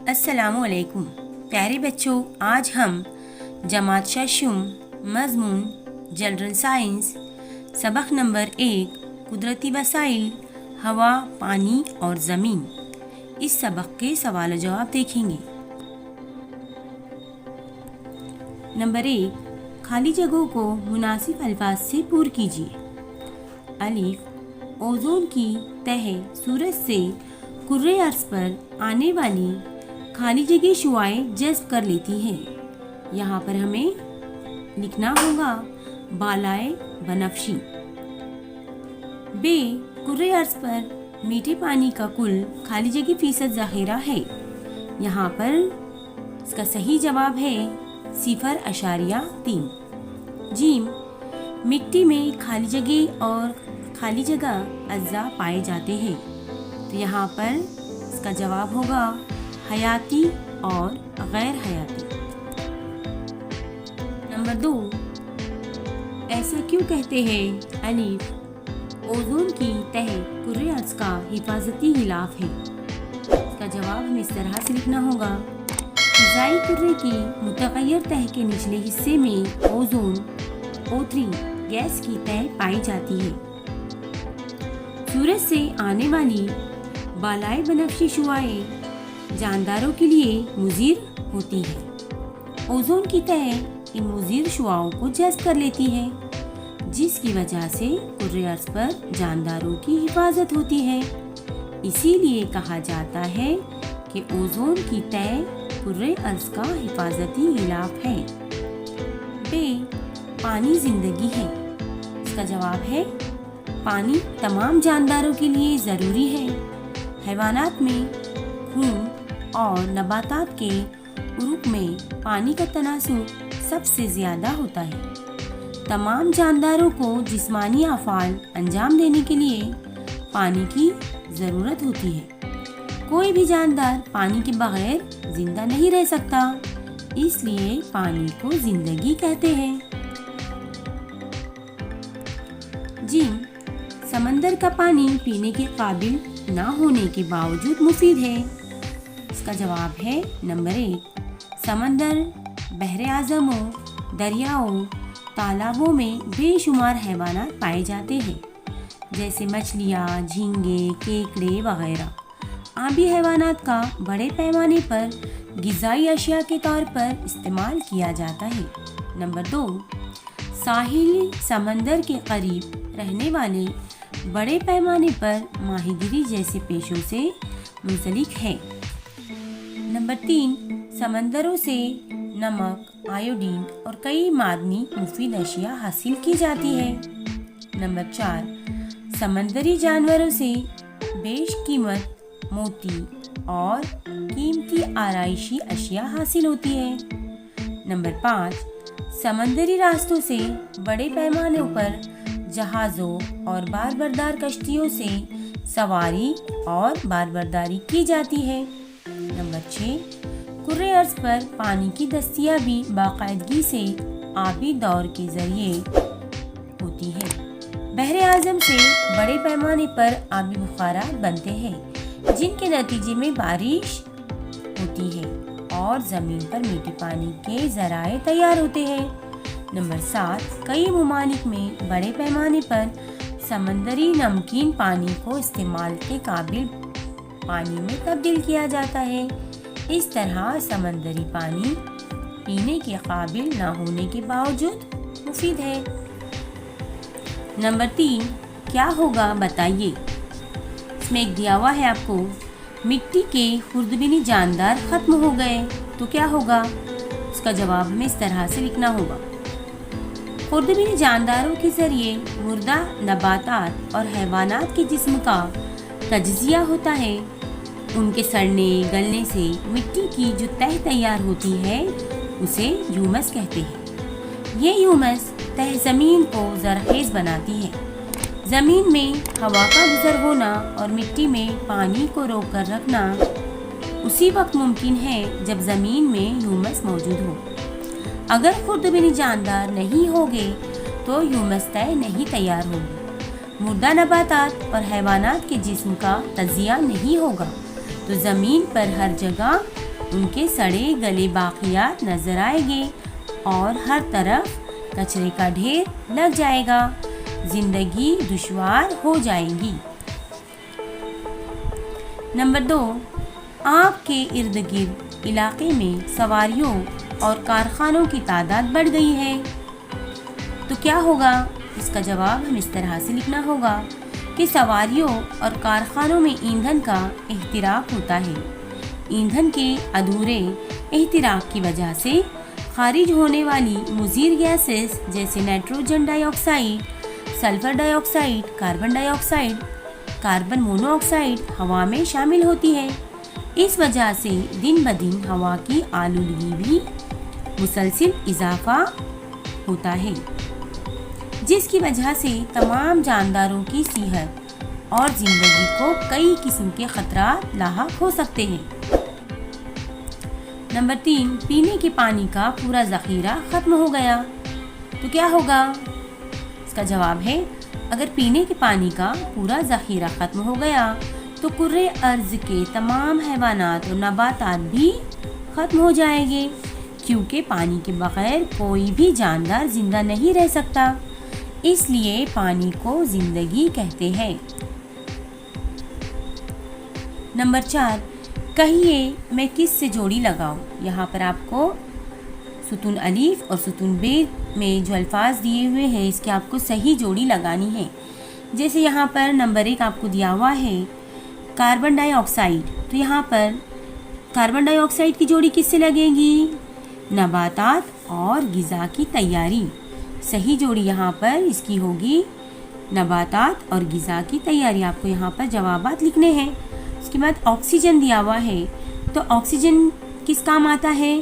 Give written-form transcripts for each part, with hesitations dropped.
السلام علیکم پیارے بچوں، آج ہم جماعت ششم مضمون جنرل سائنس سبق نمبر 1 قدرتی وسائل ہوا، پانی اور زمین اس سبق کے سوال و جواب دیکھیں گے۔ نمبر 1، خالی جگہوں کو مناسب الفاظ سے پُر کیجیے۔ الف، اوزون کی تہ سورج سے کرۂ ارض پر آنے والی خالی جگہ شعاعیں جذب کر لیتی ہے۔ یہاں پر ہمیں لکھنا ہوگا بالائے بنفشی۔ ب، کرۂ ارض پر میٹھے پانی کا کل خالی جگہ فیصد ذخیرہ ہے۔ یہاں پر اس کا صحیح جواب ہے 0.3۔ جیم، مٹی میں خالی جگہ اور خالی جگہ اجزاء پائے جاتے ہیں، تو یہاں پر اس کا جواب ہوگا حیاتی اور غیر حیاتی۔ نمبر 2، ایسا کیوں کہتے ہیں؟ الف، اوزون کی تہ کرۂ ارض کا حفاظتی غلاف ہے۔ اس کا جواب ہمیں اس طرح سے لکھنا ہوگا فضائی کرے کی متغیر تہ کے نچلے حصے میں اوزون O3 گیس کی تہ پائی جاتی ہے۔ سورج سے آنے والی بالائے بنفشی شعاعیں جانداروں کے لیے مضر ہوتی ہے۔ اوزون کی تہ ان مضر شعاعوں کو جذب کر لیتی ہے، جس کی وجہ سے کرۂ ارض پر جانداروں کی حفاظت ہوتی ہے۔ اسی لیے کہا جاتا ہے کہ اوزون کی تہ کرۂ ارض کا حفاظتی غلاف ہے۔ ب، پانی زندگی ہے۔ اس کا جواب ہے پانی تمام جانداروں کے لیے ضروری ہے۔ حیوانات میں خون اور نباتات کے عروق میں پانی کا تناسب سب سے زیادہ ہوتا ہے۔ تمام جانداروں کو جسمانی افعال انجام دینے کے لیے پانی کی ضرورت ہوتی ہے۔ کوئی بھی جاندار پانی کے بغیر زندہ نہیں رہ سکتا، اس لیے پانی کو زندگی کہتے ہیں۔ جیم، سمندر کا پانی پینے کے قابل نہ ہونے کے باوجود مفید ہے۔ اس کا جواب ہے نمبر 1، سمندر، بحر اعظموں، دریاؤں، تالابوں میں بے شمار حیوانات پائے جاتے ہیں، جیسے مچھلیاں، جھینگے، کیکڑے وغیرہ۔ آبی حیوانات کا بڑے پیمانے پر غذائی اشیاء کے طور پر استعمال کیا جاتا ہے۔ نمبر 2، ساحلی سمندر کے قریب رہنے والے بڑے پیمانے پر ماہی گیری جیسے پیشوں سے منسلک ہے۔ نمبر 3، سمندروں سے نمک، آیوڈین اور کئی معدنی مفید اشیاء حاصل کی جاتی ہے۔ نمبر 4، سمندری جانوروں سے بیش قیمت موتی اور قیمتی آرائشی اشیاء حاصل ہوتی ہے۔ نمبر 5، سمندری راستوں سے بڑے پیمانے پر جہازوں اور بار بردار کشتیوں سے سواری اور بار برداری کی جاتی ہے۔ نمبر 6، کرۂ ارض پر پانی کی دستیابی باقاعدگی سے آبی دور کے ذریعے ہوتی ہے۔ بحر اعظم سے بڑے پیمانے پر آبی بخارات بنتے ہیں، جن کے نتیجے میں بارش ہوتی ہے اور زمین پر میٹھے پانی کے ذرائع تیار ہوتے ہیں۔ نمبر 7، کئی ممالک میں بڑے پیمانے پر سمندری نمکین پانی کو استعمال کے قابل پانی میں تبدیل کیا جاتا ہے۔ اس طرح سمندری پانی پینے کے قابل نہ ہونے کے باوجود مفید ہے۔ نمبر 3، کیا ہوگا بتائیے۔ اس میں ایک دیا ہوا ہے آپ کو، مٹی کے خوردبینی جاندار ختم ہو گئے تو کیا ہوگا؟ اس کا جواب ہمیں اس طرح سے لکھنا ہوگا خوردبینی جانداروں کے ذریعے مردہ نباتات اور حیوانات کے جسم کا تجزیہ ہوتا ہے۔ ان کے سڑنے گلنے سے مٹی کی جو تہ تیار ہوتی ہے اسے ہیومس کہتے ہیں۔ یہ ہیومس تہ زمین کو زرخیز بناتی ہے۔ زمین میں ہوا کا گزر ہونا اور مٹی میں پانی کو روک کر رکھنا اسی وقت ممکن ہے جب زمین میں ہیومس موجود ہو۔ اگر خوردبینی جاندار نہیں ہوگے تو ہیومس تہ نہیں تیار ہوگی، مردہ نباتات اور حیوانات کے جسم کا تجزیہ نہیں ہوگا، تو زمین پر ہر جگہ ان کے سڑے گلے باقیات نظر آئیں گے اور ہر طرف کچرے کا ڈھیر لگ جائے گا، زندگی دشوار ہو جائے گی۔ نمبر 2، آپ کے ارد گرد علاقے میں سواریوں اور کارخانوں کی تعداد بڑھ گئی ہے، تو کیا ہوگا؟ اس کا جواب ہم اس طرح سے لکھنا ہوگا کہ سواریوں اور کارخانوں میں ایندھن کا احتراق ہوتا ہے۔ ایندھن کے ادھورے احتراق کی وجہ سے خارج ہونے والی مضر گیسز جیسے نائٹروجن ڈائی آکسائڈ، سلفر ڈائی آکسائڈ، کاربن ڈائی آکسائڈ، کاربن مونو آکسائڈ ہوا میں شامل ہوتی ہے۔ اس وجہ سے دن بدن ہوا کی آلودگی بھی مسلسل اضافہ ہوتا ہے، جس کی وجہ سے تمام جانداروں کی صحت اور زندگی کو کئی قسم کے خطرات لاحق ہو سکتے ہیں۔ نمبر 3، پینے کے پانی کا پورا ذخیرہ ختم ہو گیا، تو کیا ہوگا؟ اس کا جواب ہے اگر پینے کے پانی کا پورا ذخیرہ ختم ہو گیا تو کرۂ ارض کے تمام حیوانات اور نباتات بھی ختم ہو جائیں گے، کیونکہ پانی کے بغیر کوئی بھی جاندار زندہ نہیں رہ سکتا، اس لیے پانی کو زندگی کہتے ہیں۔ نمبر 4، کہیے میں کس سے جوڑی لگاؤں؟ یہاں پر آپ کو ستون الف اور ستون ب میں جو الفاظ دیے ہوئے ہیں اس کی آپ کو صحیح جوڑی لگانی ہے۔ جیسے یہاں پر نمبر 1 آپ کو دیا ہوا ہے کاربن ڈائی آکسائڈ، تو یہاں پر کاربن ڈائی آکسائڈ کی جوڑی کس سے لگے گی؟ نباتات اور غذا کی تیاری۔ صحیح جوڑی یہاں پر اس کی ہوگی نباتات اور غذا کی تیاری۔ آپ کو یہاں پر جوابات لکھنے ہیں۔ اس کے بعد آکسیجن دیا ہوا ہے، تو آکسیجن کس کام آتا ہے؟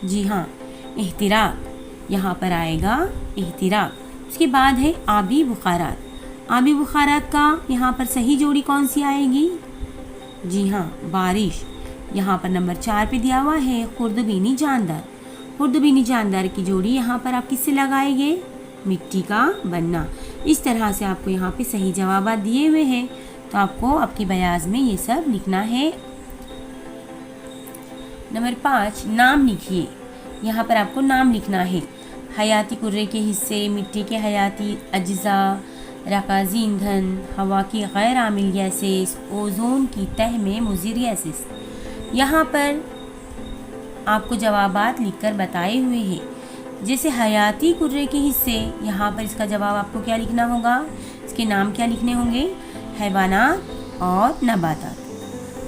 جی ہاں، احتراق، یہاں پر آئے گا احتراق۔ اس کے بعد ہے آبی بخارات۔ آبی بخارات کا یہاں پر صحیح جوڑی کون سی آئے گی؟ جی ہاں، بارش۔ یہاں پر نمبر 4 پہ دیا ہوا ہے خردبینی جاندار۔ خردبینی جاندار کی جوڑی یہاں پر آپ کس سے لگائیں گے؟ مٹی کا بننا۔ اس طرح سے آپ کو یہاں پہ صحیح جوابات دیے ہوئے ہیں، تو آپ کو آپ کی بیاض میں یہ سب لکھنا ہے۔ نمبر 5، نام لکھیے۔ یہاں پر آپ کو نام لکھنا ہے۔ حیاتی کرے کے حصے، مٹی کے حیاتی اجزاء، رکازی ایندھن، ہوا کی غیر عامل گیسز، اوزون کی تہ میں مضر گیسز۔ یہاں پر آپ کو جوابات لکھ کر بتائے ہوئے ہیں۔ جیسے حیاتی کرے کے حصے، یہاں پر اس کا جواب آپ کو کیا لکھنا ہوگا؟ اس کے نام کیا لکھنے ہوں گے؟ حیوانات اور نباتات۔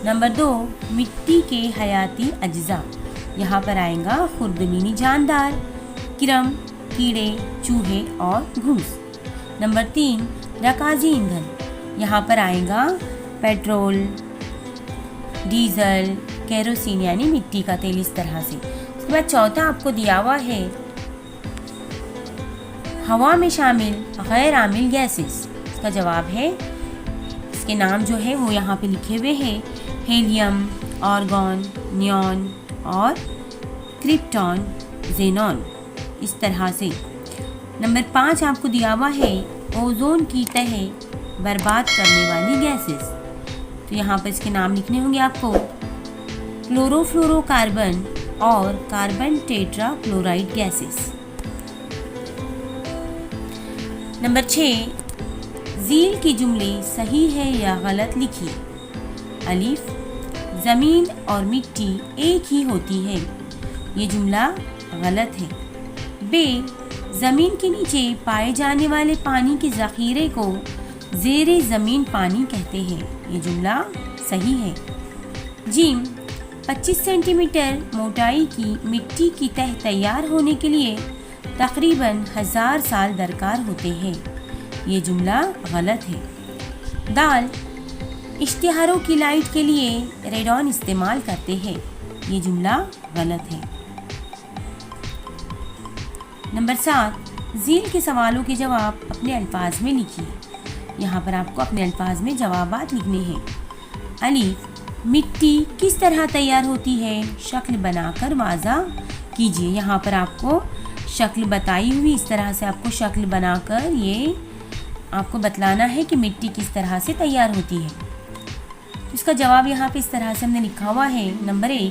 نمبر 2، مٹی کے حیاتی اجزاء۔ یہاں پر آئے گا خردبینی جاندار، کرم، کیڑے، چوہے اور گھوس۔ نمبر 3، رکازی ایندھن۔ یہاں پر آئے گا پیٹرول، ڈیزل، کیروسین یعنی مٹی کا تیل، اس طرح سے۔ اس کے بعد چوتھا آپ کو دیا ہوا ہے ہوا میں شامل غیر عامل گیسز۔ اس کا جواب ہے، اس کے نام جو ہے وہ یہاں پہ لکھے ہوئے ہیں، ہیلیم، آرگون، نیون اور کرپٹون، زینون، اس طرح سے۔ نمبر 5 آپ کو دیا ہوا ہے اوزون کی تہ برباد کرنے والی گیسز، تو یہاں پر اس کے نام لکھنے ہوں گے آپ کو، کلورو فلورو کاربن اور carbon tetra chloride gases. Number 6، ذیل کے جملے صحیح ہے یا غلط لکھیے۔ الف، زمین اور مٹی ایک ہی ہوتی ہے، یہ جملہ غلط ہے۔ ب، زمین کے نیچے پائے جانے والے پانی کے ذخیرے کو زیر زمین پانی کہتے ہیں، یہ جملہ صحیح ہے۔ ج، 25 سینٹی میٹر موٹائی کی مٹی کی تہ تیار ہونے کے لیے تقریباً 1000 سال درکار ہوتے ہیں، یہ جملہ غلط ہے۔ دال، اشتہاروں کی لائٹ کے لیے ریڈون استعمال کرتے ہیں، یہ جملہ غلط ہے۔ نمبر 7، ذیل کے سوالوں کے جواب اپنے الفاظ میں لکھیے۔ یہاں پر آپ کو اپنے الفاظ میں جوابات لکھنے ہیں۔ الف، مٹی کس طرح تیار ہوتی ہے؟ شکل بنا کر واضح کیجیے۔ یہاں پر آپ کو شکل بتائی ہوئی، اس طرح سے آپ کو شکل بنا کر یہ آپ کو بتلانا ہے کہ مٹی کس طرح سے تیار ہوتی ہے۔ اس کا جواب یہاں پہ اس طرح سے ہم نے لکھا ہوا ہے۔ نمبر 1،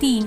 3,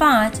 5,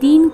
3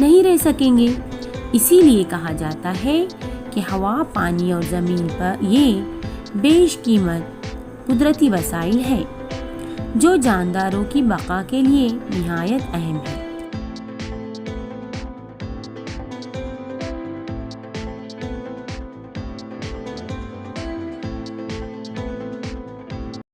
نہیں رہ سکیں گے۔ اسی لیے کہا جاتا ہے کہ ہوا، پانی اور زمین پر یہ بیش قیمت قدرتی وسائل ہے جو جانداروں کی بقا کے لیے نہایت اہم ہے۔